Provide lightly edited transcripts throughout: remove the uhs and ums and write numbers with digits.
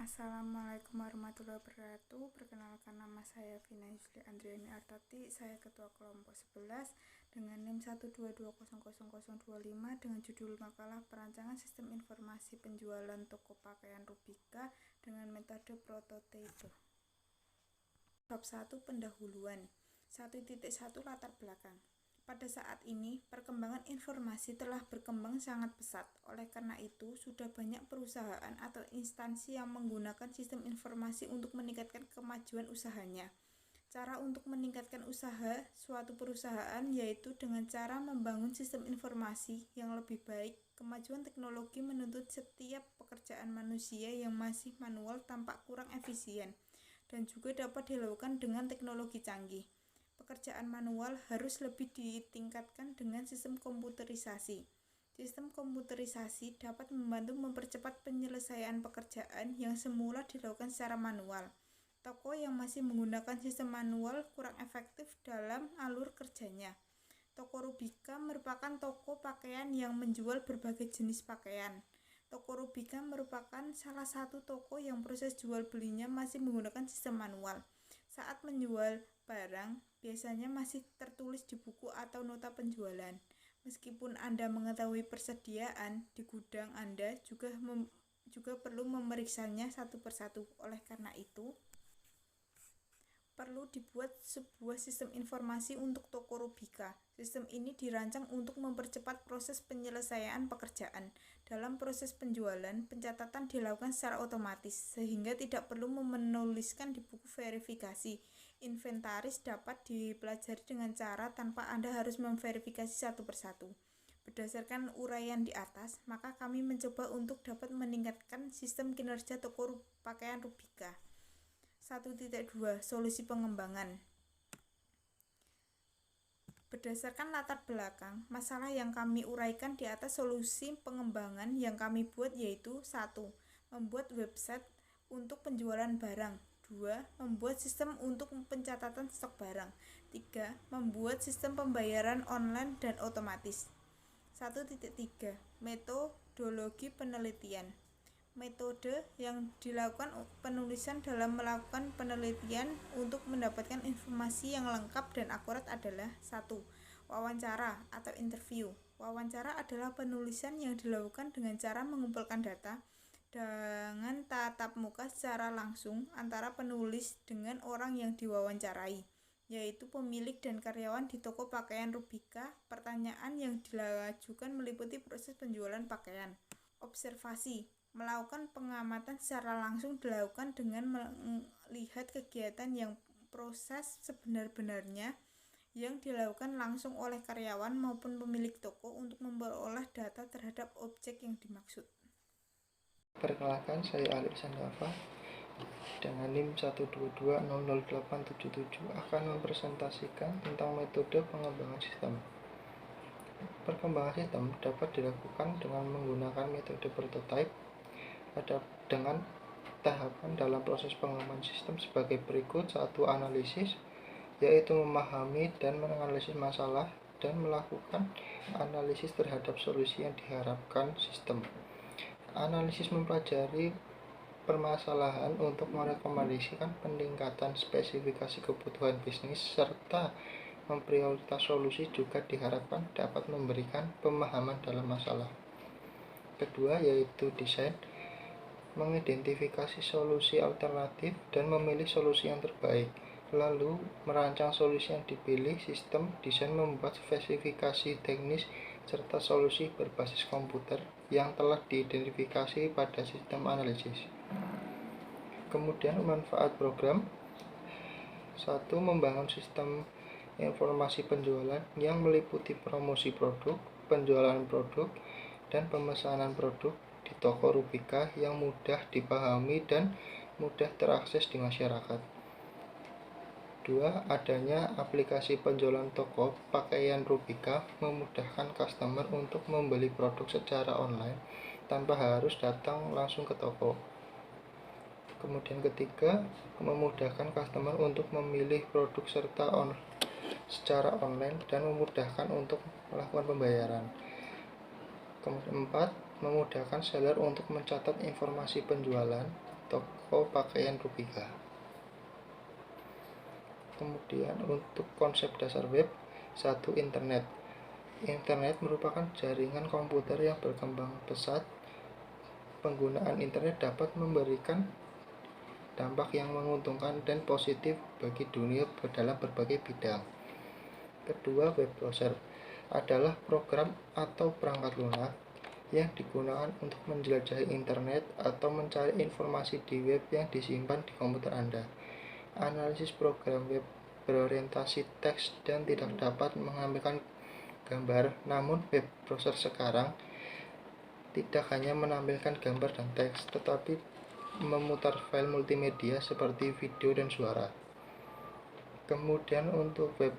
Assalamualaikum warahmatullahi wabarakatuh. Perkenalkan, nama saya Vina Yusli Andriani Artati. Saya ketua kelompok 11 dengan NIM 122000025 dengan judul makalah perancangan sistem informasi penjualan toko pakaian Rubika dengan metode prototipe. Bab 1, pendahuluan. 1.1 Latar belakang. Pada saat ini, perkembangan informasi telah berkembang sangat pesat. Oleh karena itu, sudah banyak perusahaan atau instansi yang menggunakan sistem informasi untuk meningkatkan kemajuan usahanya. Cara untuk meningkatkan usaha suatu perusahaan yaitu dengan cara membangun sistem informasi yang lebih baik. Kemajuan teknologi menuntut setiap pekerjaan manusia yang masih manual tampak kurang efisien dan juga dapat dilakukan dengan teknologi canggih. Pekerjaan manual harus lebih ditingkatkan dengan sistem komputerisasi. Sistem komputerisasi dapat membantu mempercepat penyelesaian pekerjaan yang semula dilakukan secara manual. Toko yang masih menggunakan sistem manual kurang efektif dalam alur kerjanya. Toko Rubika merupakan toko pakaian yang menjual berbagai jenis pakaian. Toko Rubika merupakan salah satu toko yang proses jual belinya masih menggunakan sistem manual. Saat menjual barang, biasanya masih tertulis di buku atau nota penjualan. Meskipun Anda mengetahui persediaan di gudang Anda, juga perlu memeriksanya satu persatu. Oleh karena itu, perlu dibuat sebuah sistem informasi untuk toko Rubika. Sistem ini dirancang untuk mempercepat proses penyelesaian pekerjaan. Dalam proses penjualan, pencatatan dilakukan secara otomatis, sehingga tidak perlu menuliskan di buku verifikasi. Inventaris dapat dipelajari dengan cara tanpa Anda harus memverifikasi satu persatu. Berdasarkan uraian di atas, maka kami mencoba untuk dapat meningkatkan sistem kinerja toko pakaian Rubika. 1.2 Solusi pengembangan. Berdasarkan latar belakang, masalah yang kami uraikan di atas, solusi pengembangan yang kami buat yaitu 1. Membuat website untuk penjualan barang. 2. Membuat sistem untuk pencatatan stok barang. 3. Membuat sistem pembayaran online dan otomatis. 1.3 Metodologi penelitian. Metode yang dilakukan penulisan dalam melakukan penelitian untuk mendapatkan informasi yang lengkap dan akurat adalah 1. Wawancara atau interview. Wawancara adalah penulisan yang dilakukan dengan cara mengumpulkan data dengan tatap muka secara langsung antara penulis dengan orang yang diwawancarai, yaitu pemilik dan karyawan di toko pakaian Rubika. Pertanyaan yang dilakukan meliputi proses penjualan pakaian. Observasi. Melakukan pengamatan secara langsung dilakukan dengan melihat kegiatan yang proses sebenar-benarnya yang dilakukan langsung oleh karyawan maupun pemilik toko untuk memperoleh data terhadap objek yang dimaksud. Perkenalkan, saya Ali Sandafa dengan NIM 122000877 akan mempresentasikan tentang metode pengembangan sistem. Perkembangan sistem dapat dilakukan dengan menggunakan metode prototype dengan tahapan dalam proses pengembangan sistem sebagai berikut. 1. Analisis, yaitu memahami dan menganalisis masalah dan melakukan analisis terhadap solusi yang diharapkan sistem. Analisis mempelajari permasalahan untuk merekomendasikan peningkatan spesifikasi kebutuhan bisnis serta memprioritas solusi juga diharapkan dapat memberikan pemahaman dalam masalah. Kedua, yaitu desain, mengidentifikasi solusi alternatif dan memilih solusi yang terbaik, lalu merancang solusi yang dipilih. Sistem desain membuat spesifikasi teknis serta solusi berbasis komputer yang telah diidentifikasi pada sistem analisis. Kemudian manfaat program. 1. Membangun sistem informasi penjualan yang meliputi promosi produk, penjualan produk, dan pemesanan produk di toko Rubika yang mudah dipahami dan mudah terakses di masyarakat. 2. Adanya aplikasi penjualan toko pakaian Rubika memudahkan customer untuk membeli produk secara online tanpa harus datang langsung ke toko. Kemudian ketiga, memudahkan customer untuk memilih produk secara online dan memudahkan untuk melakukan pembayaran. Kemudian 4, memudahkan seller untuk mencatat informasi penjualan. toko pakaian Rubika. Kemudian untuk konsep dasar web, 1. Internet. Internet merupakan jaringan komputer yang berkembang pesat. Penggunaan internet dapat memberikan dampak yang menguntungkan dan positif bagi dunia dalam berbagai bidang. Kedua, web browser adalah program atau perangkat lunak yang digunakan untuk menjelajahi internet atau mencari informasi di web yang disimpan di komputer Anda. Analisis program web berorientasi teks dan tidak dapat mengambilkan gambar, namun web browser sekarang tidak hanya menampilkan gambar dan teks, tetapi memutar file multimedia seperti video dan suara. Kemudian untuk web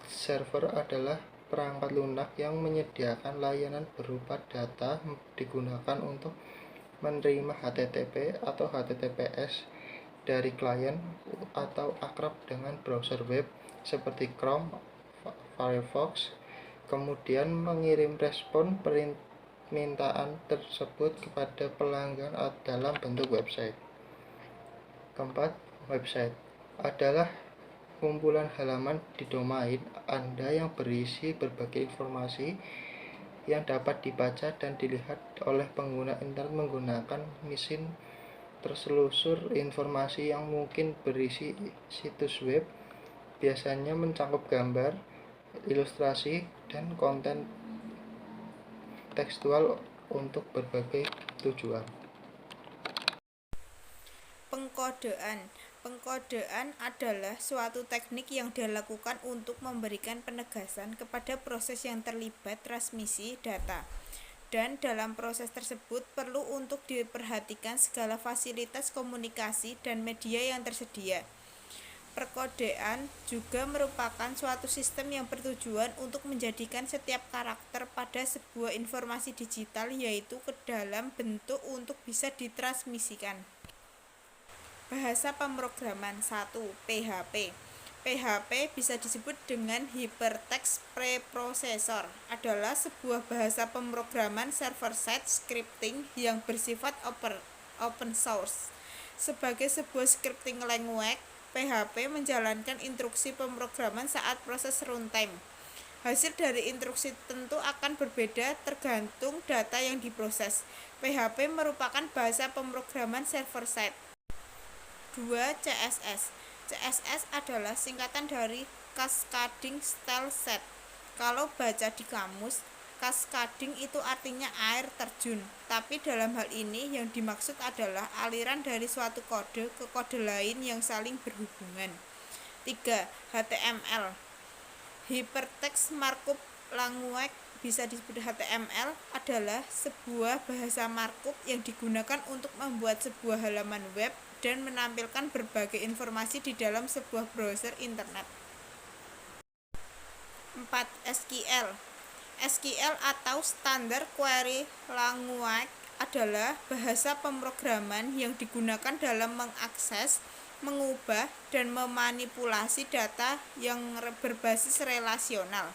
server adalah perangkat lunak yang menyediakan layanan berupa data digunakan untuk menerima HTTP atau HTTPS dari klien atau akrab dengan browser web seperti Chrome, Firefox, kemudian mengirim respon permintaan tersebut kepada pelanggan dalam bentuk website. Keempat, website adalah kumpulan halaman di domain Anda yang berisi berbagai informasi yang dapat dibaca dan dilihat oleh pengguna internet menggunakan mesin terselusur informasi yang mungkin berisi situs web, biasanya mencakup gambar, ilustrasi, dan konten tekstual untuk berbagai tujuan. Pengkodean adalah suatu teknik yang dilakukan untuk memberikan penegasan kepada proses yang terlibat transmisi data. Dan dalam proses tersebut perlu untuk diperhatikan segala fasilitas komunikasi dan media yang tersedia. Perkodean juga merupakan suatu sistem yang bertujuan untuk menjadikan setiap karakter pada sebuah informasi digital yaitu ke dalam bentuk untuk bisa ditransmisikan. Bahasa pemrograman 1. PHP. PHP bisa disebut dengan Hypertext Preprocessor, adalah sebuah bahasa pemrograman server-side scripting yang bersifat open source. Sebagai sebuah scripting language, PHP menjalankan instruksi pemrograman saat proses runtime. Hasil dari instruksi tentu akan berbeda tergantung data yang diproses. PHP merupakan bahasa pemrograman server-side. 2. CSS. CSS adalah singkatan dari Cascading Style Set. Kalau baca di kamus, cascading itu artinya air terjun, tapi dalam hal ini yang dimaksud adalah aliran dari suatu kode ke kode lain yang saling berhubungan. 3. HTML. Hypertext Markup Language, bisa disebut HTML, adalah sebuah bahasa markup yang digunakan untuk membuat sebuah halaman web dan menampilkan berbagai informasi di dalam sebuah browser internet. 4. SQL. SQL atau Standard Query Language adalah bahasa pemrograman yang digunakan dalam mengakses, mengubah, dan memanipulasi data yang berbasis relasional.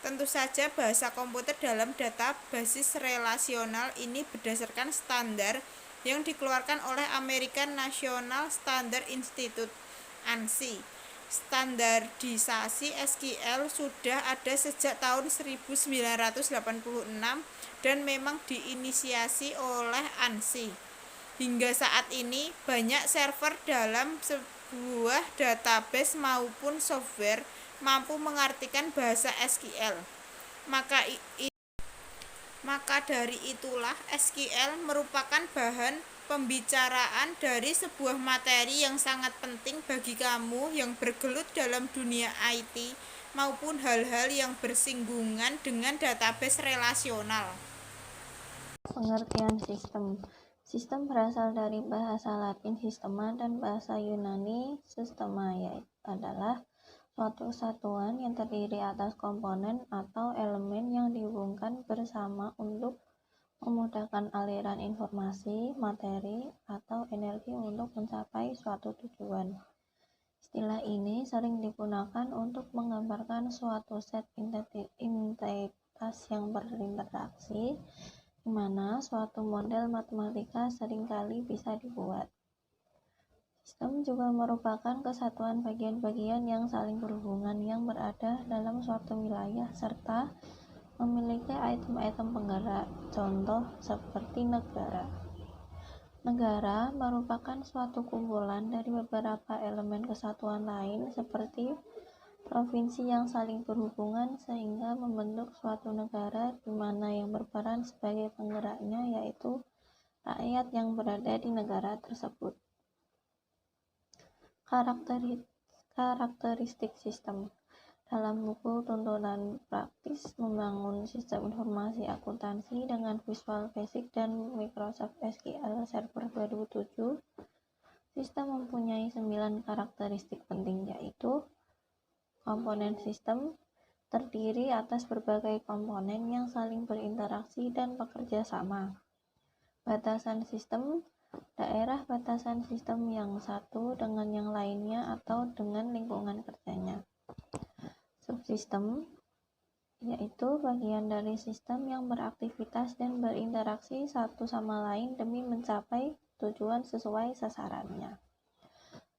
Tentu saja bahasa komputer dalam data basis relasional ini berdasarkan standar yang dikeluarkan oleh American National Standard Institute (ANSI). Standarisasi SQL sudah ada sejak tahun 1986 dan memang diinisiasi oleh ANSI. Hingga saat ini, banyak server dalam sebuah database maupun software mampu mengartikan bahasa SQL. Maka dari itulah SQL merupakan bahan pembicaraan dari sebuah materi yang sangat penting bagi kamu yang bergelut dalam dunia IT maupun hal-hal yang bersinggungan dengan database relasional. Pengertian sistem. Sistem berasal dari bahasa Latin sistema dan bahasa Yunani systema, yaitu adalah suatu satuan yang terdiri atas komponen atau elemen yang dihubungkan bersama untuk memudahkan aliran informasi, materi, atau energi untuk mencapai suatu tujuan. Istilah ini sering digunakan untuk menggambarkan suatu set entitas yang berinteraksi di mana suatu model matematika seringkali bisa dibuat. Sistem juga merupakan kesatuan bagian-bagian yang saling berhubungan yang berada dalam suatu wilayah serta memiliki item-item penggerak, contoh seperti negara. Negara merupakan suatu kumpulan dari beberapa elemen kesatuan lain seperti provinsi yang saling berhubungan sehingga membentuk suatu negara di mana yang berperan sebagai penggeraknya yaitu rakyat yang berada di negara tersebut. Karakteristik sistem. Dalam buku Tuntunan Praktis Membangun Sistem Informasi Akuntansi dengan Visual Basic dan Microsoft SQL Server 2007, sistem mempunyai 9 karakteristik penting, yaitu komponen sistem terdiri atas berbagai komponen yang saling berinteraksi dan bekerja sama. Batasan sistem, daerah batasan sistem yang satu dengan yang lainnya atau dengan lingkungan kerjanya. Subsistem, yaitu bagian dari sistem yang beraktivitas dan berinteraksi satu sama lain demi mencapai tujuan sesuai sasarannya.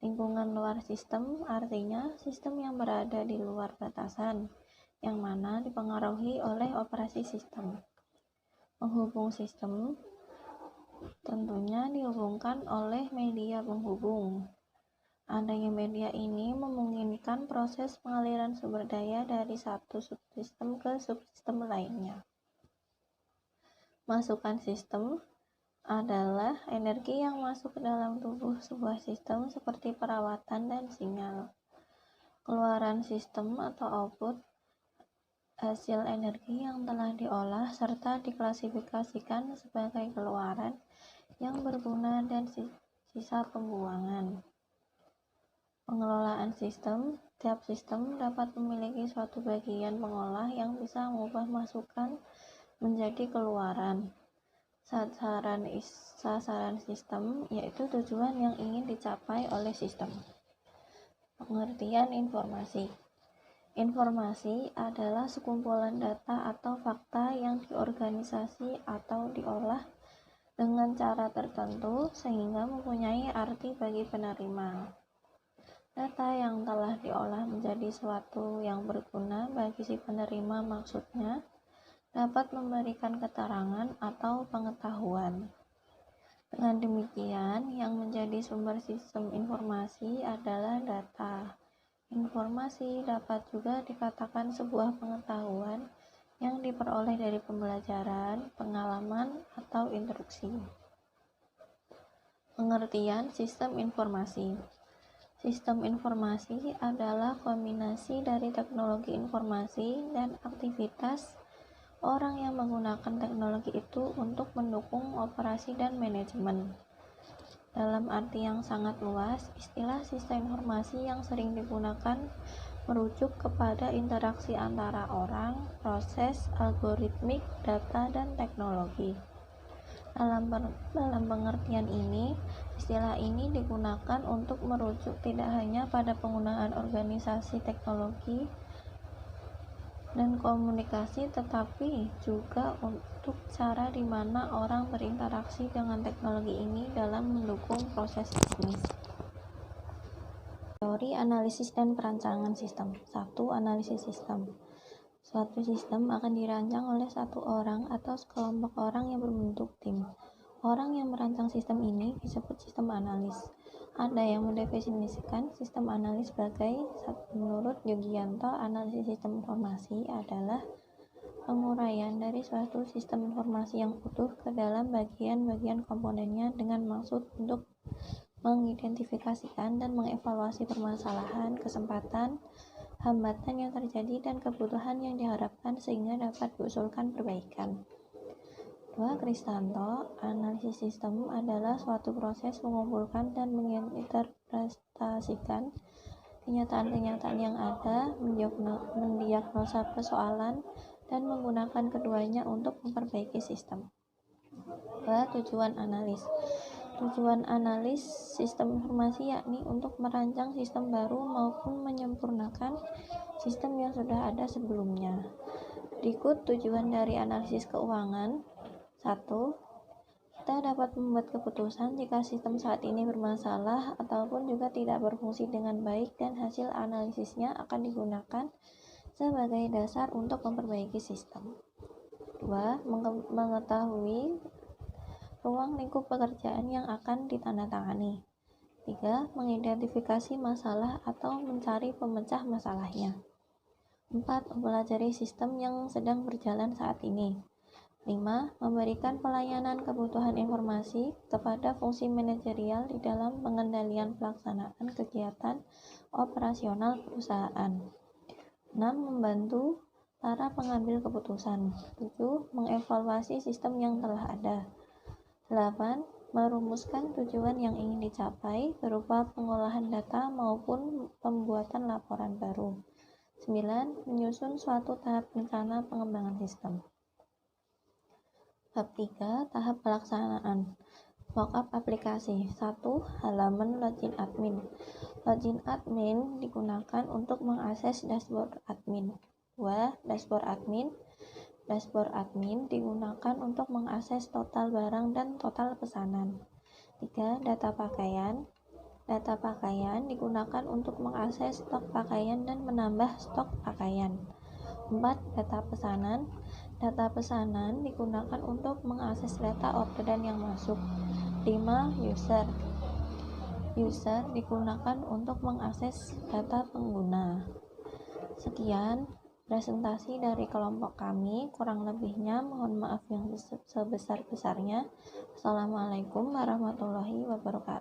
Lingkungan luar sistem artinya sistem yang berada di luar batasan, yang mana dipengaruhi oleh operasi sistem. Penghubung sistem tentunya dihubungkan oleh media penghubung. Adanya media ini memungkinkan proses pengaliran sumber daya dari satu subsistem ke subsistem lainnya. Masukan sistem adalah energi yang masuk ke dalam tubuh sebuah sistem seperti perawatan dan sinyal. Keluaran sistem atau output, hasil energi yang telah diolah serta diklasifikasikan sebagai keluaran yang berguna dan sisa pembuangan. Pengelolaan sistem. Tiap sistem dapat memiliki suatu bagian pengolah yang bisa mengubah masukan menjadi keluaran. Sasaran sistem yaitu tujuan yang ingin dicapai oleh sistem. Pengertian informasi. Informasi adalah sekumpulan data atau fakta yang diorganisasi atau diolah dengan cara tertentu sehingga mempunyai arti bagi penerima. Data yang telah diolah menjadi suatu yang berguna bagi si penerima, maksudnya dapat memberikan keterangan atau pengetahuan. Dengan demikian, yang menjadi sumber sistem informasi adalah data. Informasi dapat juga dikatakan sebuah pengetahuan yang diperoleh dari pembelajaran, pengalaman, atau instruksi. Pengertian sistem informasi. Sistem informasi adalah kombinasi dari teknologi informasi dan aktivitas orang yang menggunakan teknologi itu untuk mendukung operasi dan manajemen. Dalam arti yang sangat luas, istilah sistem informasi yang sering digunakan merujuk kepada interaksi antara orang, proses, algoritmik, data, dan teknologi. Dalam pengertian ini, istilah ini digunakan untuk merujuk tidak hanya pada penggunaan organisasi teknologi dan komunikasi, tetapi juga untuk cara di mana orang berinteraksi dengan teknologi ini dalam mendukung proses bisnis. Teori analisis dan perancangan sistem. 1. Analisis sistem. Suatu sistem akan dirancang oleh satu orang atau sekelompok orang yang berbentuk tim. Orang yang merancang sistem ini disebut sistem analis. Ada yang mendefinisikan sistem analis sebagai, menurut Yugianto, analisis sistem informasi adalah penguraian dari suatu sistem informasi yang utuh ke dalam bagian-bagian komponennya dengan maksud untuk mengidentifikasikan dan mengevaluasi permasalahan, kesempatan, hambatan yang terjadi, dan kebutuhan yang diharapkan sehingga dapat diusulkan perbaikan. 2. Kristanto, analisis sistem adalah suatu proses mengumpulkan dan menginterpretasikan kenyataan-kenyataan yang ada, mendiagnosa persoalan, dan menggunakan keduanya untuk memperbaiki sistem. 2. Tujuan analis. Tujuan analis sistem informasi yakni untuk merancang sistem baru maupun menyempurnakan sistem yang sudah ada sebelumnya. Berikut tujuan dari analisis keuangan. 1. Kita dapat membuat keputusan jika sistem saat ini bermasalah ataupun juga tidak berfungsi dengan baik dan hasil analisisnya akan digunakan sebagai dasar untuk memperbaiki sistem. 2. Mengetahui ruang lingkup pekerjaan yang akan ditandatangani. 3. Mengidentifikasi masalah atau mencari pemecah masalahnya. 4. Mempelajari sistem yang sedang berjalan saat ini. 5. Memberikan pelayanan kebutuhan informasi kepada fungsi manajerial di dalam pengendalian pelaksanaan kegiatan operasional perusahaan. 6. Membantu para pengambil keputusan. 7. Mengevaluasi sistem yang telah ada. 8. Merumuskan tujuan yang ingin dicapai berupa pengolahan data maupun pembuatan laporan baru. 9. Menyusun suatu tahap rencana pengembangan sistem. Bab 3. Tahap pelaksanaan. Mockup aplikasi. 1. Halaman login admin. Login admin digunakan untuk mengakses dashboard admin. 2. Dashboard admin. Dashboard admin digunakan untuk mengakses total barang dan total pesanan. 3. Data pakaian. Data pakaian digunakan untuk mengakses stok pakaian dan menambah stok pakaian. 4. Data pesanan. Data pesanan digunakan untuk mengakses data orderan yang masuk. 5. User. User digunakan untuk mengakses data pengguna. Sekian presentasi dari kelompok kami, kurang lebihnya mohon maaf yang sebesar-besarnya. Assalamualaikum warahmatullahi wabarakatuh.